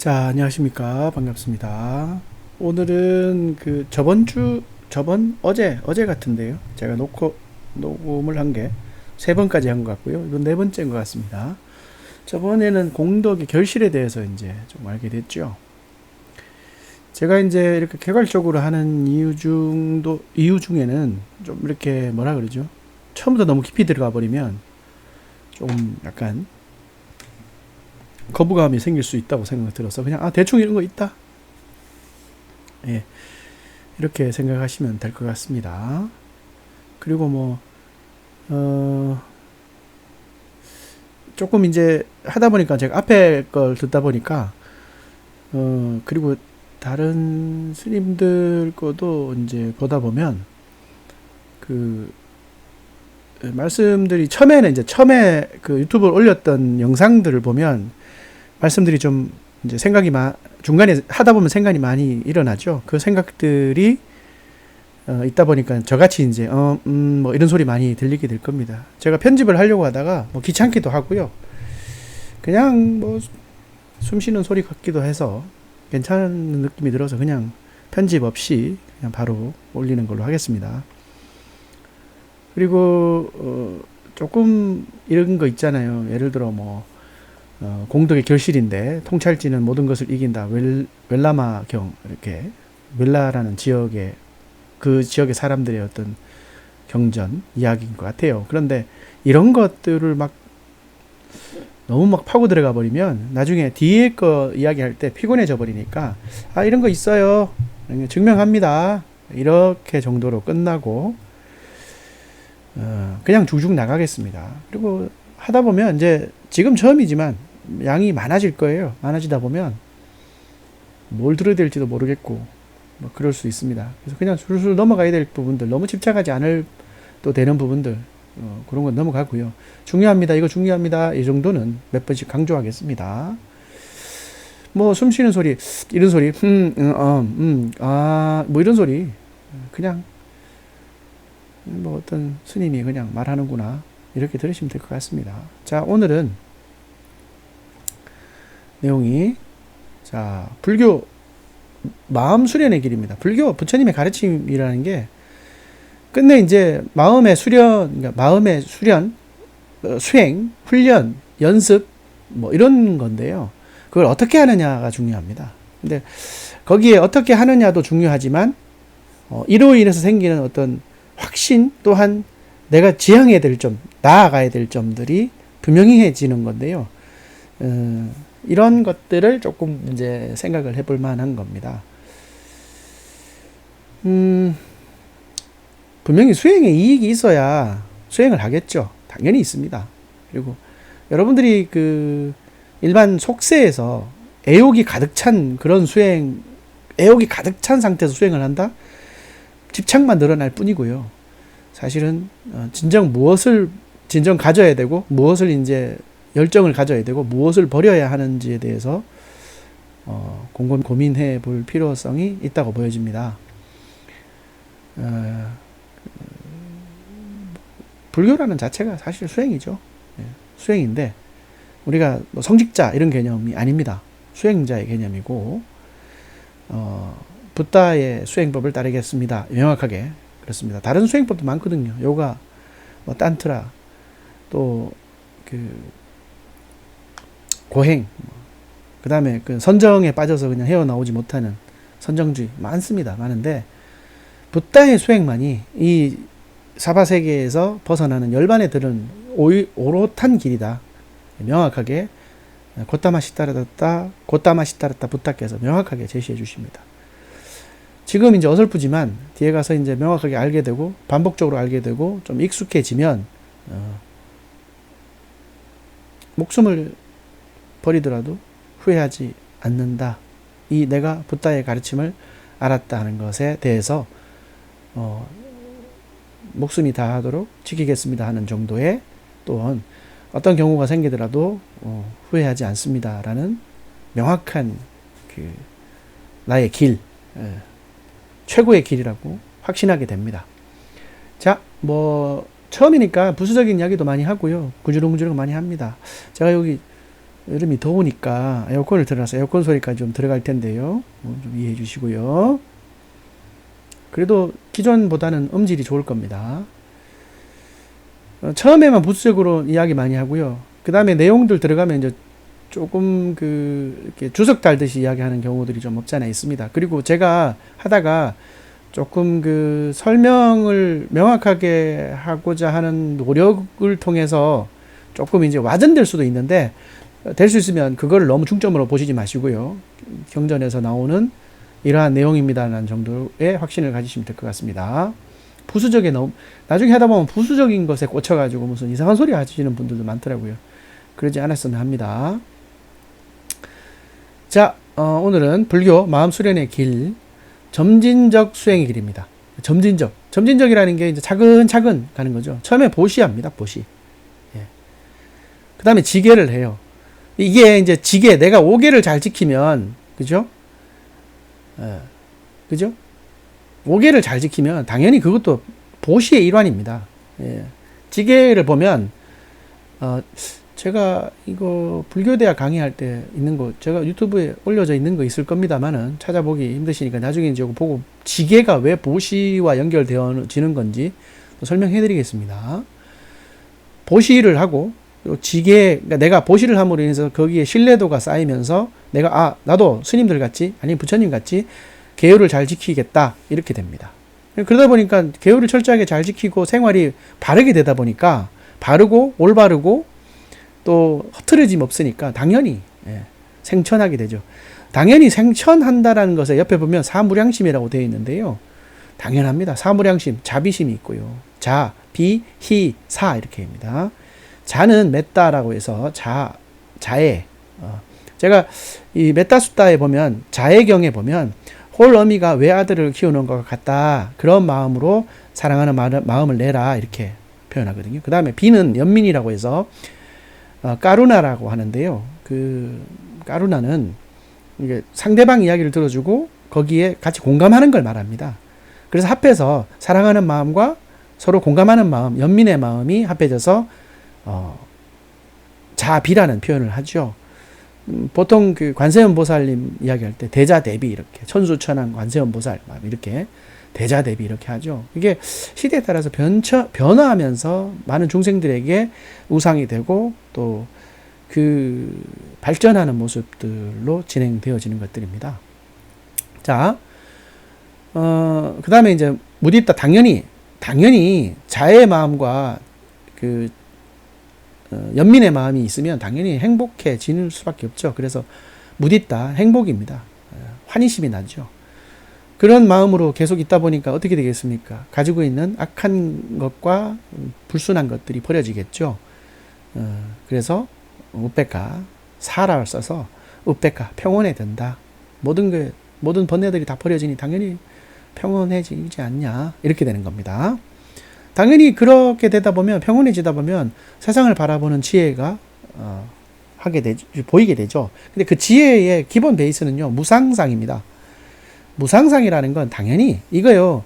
자, 안녕하십니까. 반갑습니다. 오늘은 어제 같은데요. 제가 녹음을 한 게 세 번까지 한 것 같고요. 이건 네 번째인 것 같습니다. 저번에는 공덕의 결실에 대해서 이제 좀 알게 됐죠. 제가 이제 이렇게 개괄적으로 하는 이유 중에는 좀 이렇게 뭐라 그러죠? 처음부터 너무 깊이 들어가 버리면 좀 약간 거부감이 생길 수 있다고 생각이 들어서 그냥 대충 이런 거 있다. 예, 이렇게 생각하시면 될 것 같습니다. 그리고 조금 이제 하다 보니까 제가 앞에 걸 듣다 보니까, 그리고 다른 스님들 거도 이제 보다 보면, 그, 말씀들이 처음에 그 유튜브를 올렸던 영상들을 보면, 말씀들이 좀 이제 중간에 하다 보면 생각이 많이 일어나죠. 그 생각들이 있다 보니까 저같이 이제 뭐 이런 소리 많이 들리게 될 겁니다. 제가 편집을 하려고 하다가 뭐 귀찮기도 하고요. 그냥 뭐 숨 쉬는 소리 같기도 해서 괜찮은 느낌이 들어서 그냥 편집 없이 그냥 바로 올리는 걸로 하겠습니다. 그리고 조금 이런 거 있잖아요. 예를 들어 공덕의 결실인데 통찰지는 모든 것을 이긴다. 웰라마경 이렇게 웰라라는 그 지역의 사람들의 어떤 경전 이야기인 것 같아요. 그런데 이런 것들을 너무 파고 들어가 버리면 나중에 뒤에 거 이야기할 때 피곤해져 버리니까 이런 거 있어요. 증명합니다. 이렇게 정도로 끝나고 그냥 쭉쭉 나가겠습니다. 그리고 하다 보면 이제 지금 처음이지만 양이 많아질 거예요. 많아지다 보면 뭘 들어야 될지도 모르겠고 뭐 그럴 수 있습니다. 그래서 그냥 술술 넘어가야 될 부분들, 너무 집착하지 않을 또 되는 부분들, 그런 건 넘어가고요. 중요합니다. 이거 중요합니다. 이 정도는 몇 번씩 강조하겠습니다. 뭐 숨 쉬는 소리, 이런 소리, 뭐 이런 소리 그냥 뭐 어떤 스님이 그냥 말하는구나 이렇게 들으시면 될 것 같습니다. 자, 오늘은 내용이 불교 마음 수련의 길입니다. 불교 부처님의 가르침이라는 게 끝내 이제 마음의 수련, 수행, 훈련, 연습 뭐 이런 건데요. 그걸 어떻게 하느냐가 중요합니다. 근데 거기에 어떻게 하느냐도 중요하지만 이로 인해서 생기는 어떤 확신 또한 내가 지향해야 될 점, 나아가야 될 점들이 분명해지는 건데요. 이런 것들을 조금 이제 생각을 해볼 만한 겁니다. 분명히 수행에 이익이 있어야 수행을 하겠죠. 당연히 있습니다. 그리고 여러분들이 일반 속세에서 애욕이 가득 찬 애욕이 가득 찬 상태에서 수행을 한다? 집착만 늘어날 뿐이고요. 사실은 진정 가져야 되고 무엇을 이제 열정을 가져야 되고 무엇을 버려야 하는지에 대해서 곰곰이 고민해 볼 필요성이 있다고 보여집니다. 불교라는 자체가 사실 수행이죠. 수행인데 우리가 성직자 이런 개념이 아닙니다. 수행자의 개념이고 붓다의 수행법을 따르겠습니다. 명확하게 그렇습니다. 다른 수행법도 많거든요. 요가, 탄트라, 또 고행, 그 다음에 선정에 빠져서 그냥 헤어나오지 못하는 선정주의 많은데 붓다의 수행만이 이 사바세계에서 벗어나는 열반에 들은 오롯한 길이다. 명확하게 고타마시타라다 붓다께서 명확하게 제시해 주십니다. 지금 이제 어설프지만 뒤에 가서 이제 명확하게 알게 되고 반복적으로 알게 되고 좀 익숙해지면 목숨을 버리더라도 후회하지 않는다. 이 내가 붓다의 가르침을 알았다는 것에 대해서 목숨이 다하도록 지키겠습니다 하는 정도의 또한 어떤 경우가 생기더라도 후회하지 않습니다라는 명확한 나의 길, 최고의 길이라고 확신하게 됩니다. 자, 처음이니까 부수적인 이야기도 많이 하고요. 구주렁구주렁 많이 합니다. 제가 여기 여름이 더우니까 에어컨을 틀어서 에어컨 소리까지 좀 들어갈 텐데요. 좀 이해해 주시고요. 그래도 기존보다는 음질이 좋을 겁니다. 처음에만 부수적으로 이야기 많이 하고요. 그 다음에 내용들 들어가면 이제 조금 이렇게 주석 달듯이 이야기하는 경우들이 좀 없지 않아 있습니다. 그리고 제가 하다가 조금 설명을 명확하게 하고자 하는 노력을 통해서 조금 이제 와전될 수도 있는데, 될 수 있으면 그거를 너무 중점으로 보시지 마시고요. 경전에서 나오는 이러한 내용입니다라는 정도의 확신을 가지시면 될 것 같습니다. 부수적에 너무, 나중에 하다 보면 부수적인 것에 꽂혀가지고 무슨 이상한 소리 하시는 분들도 많더라고요. 그러지 않았으면 합니다. 자, 오늘은 불교 마음 수련의 길, 점진적 수행의 길입니다. 점진적이라는 게 이제 차근차근 가는 거죠. 처음에 보시합니다. 보시. 예. 그 다음에 지계를 해요. 이게 이제 지계, 내가 5계를 잘 지키면, 그죠? 그죠? 5계를 잘 지키면 당연히 그것도 보시의 일환입니다. 예. 지계를 보면, 제가 이거 불교대학 강의할 때 있는 거, 제가 유튜브에 올려져 있는 거 있을 겁니다만은 찾아보기 힘드시니까 나중에 이제 보고 지계가 왜 보시와 연결되어지는 건지 또 설명해 드리겠습니다. 보시를 하고, 지계, 그러니까 내가 보시를 함으로 인해서 거기에 신뢰도가 쌓이면서 내가, 나도 스님들 같이, 아니면 부처님 같이 계율을 잘 지키겠다. 이렇게 됩니다. 그러다 보니까 계율을 철저하게 잘 지키고 생활이 바르게 되다 보니까 바르고 올바르고 또 흐트러짐 없으니까 당연히 생천하게 되죠. 당연히 생천한다라는 것에 옆에 보면 사무량심이라고 되어 있는데요. 당연합니다. 사무량심, 자비심이 있고요. 자, 비, 히, 사 이렇게입니다. 자는 맺다라고 해서 자애. 제가 이 맺다숫다에 보면 자애경에 보면 홀 어미가 외아들을 키우는 것 같다. 그런 마음으로 사랑하는 마음을 내라 이렇게 표현하거든요. 그 다음에 비는 연민이라고 해서 까루나라고 하는데요. 까루나는 이게 상대방 이야기를 들어주고 거기에 같이 공감하는 걸 말합니다. 그래서 합해서 사랑하는 마음과 서로 공감하는 마음, 연민의 마음이 합해져서 자비라는 표현을 하죠. 보통 관세음 보살님 이야기할 때 대자대비 이렇게 천수천왕 관세음 보살 이렇게 대자대비 이렇게 하죠. 이게 시대에 따라서 변화하면서 많은 중생들에게 우상이 되고 또 발전하는 모습들로 진행되어지는 것들입니다. 자, 그 다음에 이제 무디다 당연히 자애의 마음과 연민의 마음이 있으면 당연히 행복해지는 수밖에 없죠. 그래서 무디다 행복입니다. 환희심이 나죠. 그런 마음으로 계속 있다 보니까 어떻게 되겠습니까? 가지고 있는 악한 것과 불순한 것들이 버려지겠죠. 그래서 우백가 사라를 써서 우백가 평온해 된다. 모든 번뇌들이 다 버려지니 당연히 평온해지지 않냐 이렇게 되는 겁니다. 당연히 그렇게 평온해지다 보면 세상을 바라보는 지혜가 보이게 되죠. 근데 그 지혜의 기본 베이스는요 무상상입니다. 무상상이라는 건 당연히 이거요.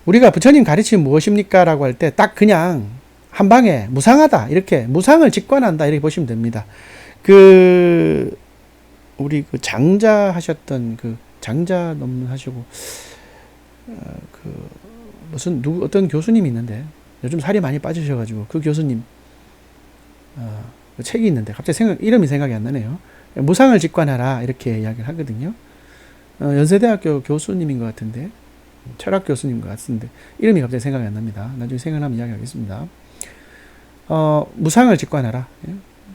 우리가 부처님 가르침이 무엇입니까? 라고 할 때 딱 그냥 한 방에 무상하다 이렇게 무상을 직관한다 이렇게 보시면 됩니다. 우리 장자 하셨던 장자 논문 하시고 어떤 교수님이 있는데 요즘 살이 많이 빠지셔가지고 그 교수님 책이 있는데 갑자기 이름이 생각이 안 나네요. 무상을 직관하라 이렇게 이야기를 하거든요. 연세대학교 교수님인 것 같은데 철학 교수님 것 같은데 이름이 갑자기 생각이 안 납니다. 나중에 생각나면 이야기하겠습니다. 무상을 직관하라.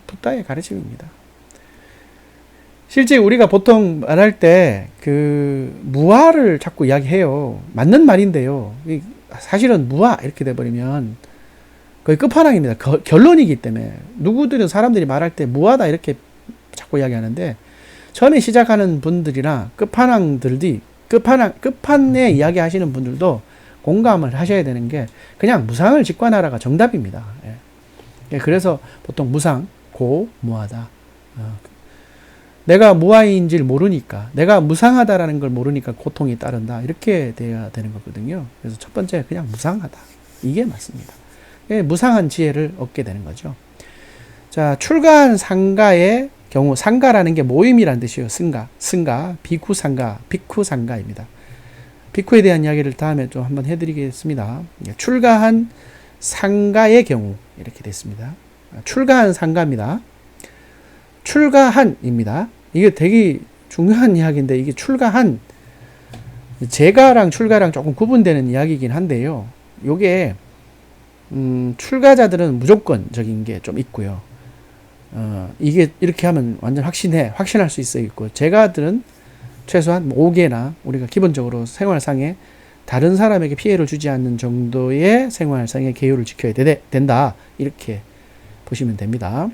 붓다의 가르침입니다. 실제 우리가 보통 말할 때 무아를 자꾸 이야기해요. 맞는 말인데요. 사실은 무아 이렇게 돼버리면 거의 끝판왕입니다. 결론이기 때문에 누구들은 사람들이 말할 때 무아다 이렇게 자꾸 이야기하는데 처음에 시작하는 분들이나 끝판에 이야기하시는 분들도 공감을 하셔야 되는 게 그냥 무상을 직관하라가 정답입니다. 예. 그래서 보통 무상, 무아다. 내가 무아인지를 모르니까, 내가 무상하다라는 걸 모르니까 고통이 따른다. 이렇게 돼야 되는 거거든요. 그래서 첫 번째 그냥 무상하다. 이게 맞습니다. 무상한 지혜를 얻게 되는 거죠. 자, 출가한 상가의 경우, 상가라는 게 모임이라는 뜻이에요. 승가, 비쿠상가입니다. 비쿠에 대한 이야기를 다음에 좀 한번 해드리겠습니다. 출가한 상가의 경우 이렇게 됐습니다. 출가한 상가입니다. 출가한입니다. 이게 되게 중요한 이야기인데, 이게 출가한, 재가랑 출가랑 조금 구분되는 이야기이긴 한데요. 요게 출가자들은 무조건적인 게 좀 있고요. 이게 이렇게 하면 완전 확신할 수 있고, 재가들은 최소한 5개나 우리가 기본적으로 생활상에 다른 사람에게 피해를 주지 않는 정도의 생활상의 계율을 지켜야 된다. 이렇게 보시면 됩니다.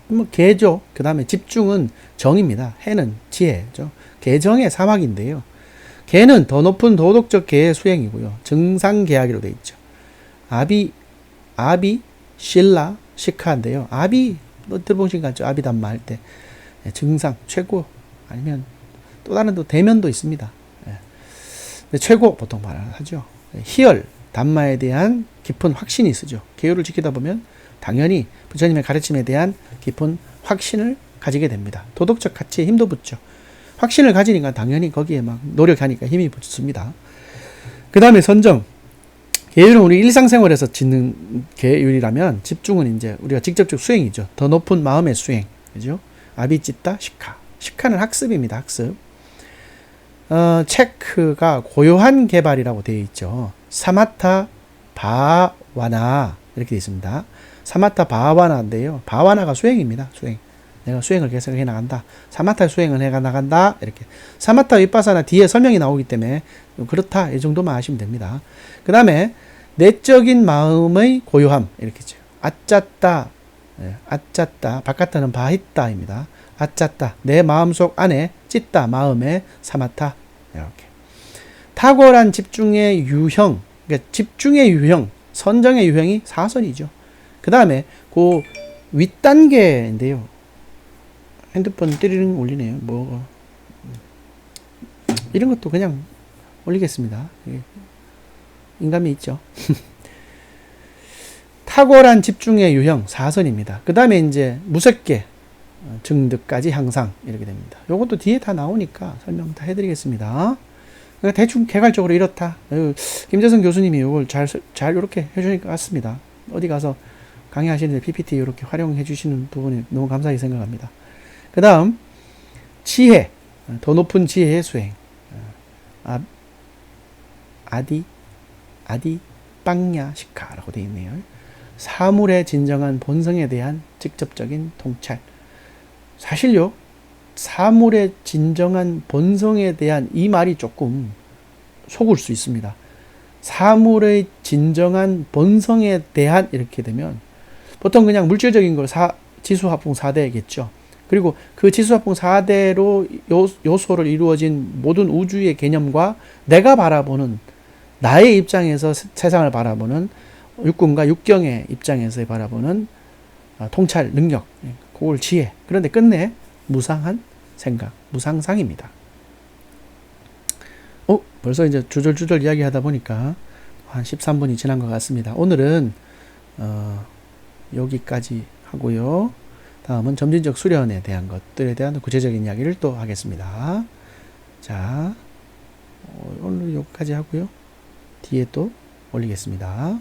뭐 계죠. 그 다음에 집중은 정입니다. 해는 지혜죠. 계정의 사막인데요. 계는 더 높은 도덕적 계의 수행이고요. 정상계약으로 되어 있죠. 아비, 신라, 시카인데요. 아비, 들어보신 것 같죠? 아비담마 할 때. 정상, 최고, 아니면 또 다른 또 대면도 있습니다. 근데 최고 보통 말하죠. 희열, 담마에 대한 깊은 확신이 있으죠. 계율을 지키다 보면 당연히 부처님의 가르침에 대한 깊은 확신을 가지게 됩니다. 도덕적 가치에 힘도 붙죠. 확신을 가지니까 당연히 거기에 막 노력하니까 힘이 붙습니다. 그 다음에 선정. 계율은 우리 일상생활에서 짓는 계율이라면 집중은 이제 우리가 직접적 수행이죠. 더 높은 마음의 수행. 그죠? 아비찌tta, 시카는 학습입니다. 학습. 체크가 고요한 개발이라고 되어 있죠. 사마타 바와나 이렇게 되어 있습니다. 사마타 바와나인데요. 바와나가 수행입니다. 수행. 내가 수행을 계속 해 나간다. 사마타 수행을 해 나간다. 이렇게. 사마타 윗바사나 뒤에 설명이 나오기 때문에 그렇다. 이 정도만 아시면 됩니다. 그 다음에 내적인 마음의 고요함. 이렇게 죠. 아짜따. 아짜따. 바깥다는 바히따입니다. 아짜따. 내 마음속 안에 찢다. 마음에 사마타. 이렇게. 탁월한 집중의 유형. 그러니까 집중의 유형. 선정의 유형이 사선이죠. 그 다음에 그 윗단계인데요. 핸드폰 띠리링 울리네요. 뭐 이런 것도 그냥 올리겠습니다. 인감이 있죠. 탁월한 집중의 유형 4선입니다. 그 다음에 이제 무섭게 증득까지 향상 이렇게 됩니다. 요것도 뒤에 다 나오니까 설명 다 해드리겠습니다. 그러니까 대충 개괄적으로 이렇다. 김재성 교수님이 이걸 잘 이렇게 해주실 것 같습니다. 어디 가서 강의하시는데 PPT 이렇게 활용해 주시는 부분이 너무 감사히 생각합니다. 그 다음 지혜, 더 높은 지혜의 수행. 아디 빵야 시카라고 되어 있네요. 사물의 진정한 본성에 대한 직접적인 통찰. 사실요, 사물의 진정한 본성에 대한 이 말이 조금 속을 수 있습니다. 사물의 진정한 본성에 대한 이렇게 되면 보통 그냥 물질적인 걸 지수화풍 4대겠죠. 그리고 그 지수화풍 4대로 요소를 이루어진 모든 우주의 개념과 내가 바라보는 나의 입장에서 세상을 바라보는 육군과 육경의 입장에서 바라보는 통찰 능력, 그걸 지혜. 그런데 끝내 무상한 생각, 무상상입니다. 벌써 이제 주절주절 이야기하다 보니까 한 13분이 지난 것 같습니다. 오늘은 여기까지 하고요. 다음은 점진적 수련에 대한 것들에 대한 구체적인 이야기를 또 하겠습니다. 자, 오늘 여기까지 하고요. 뒤에 또 올리겠습니다.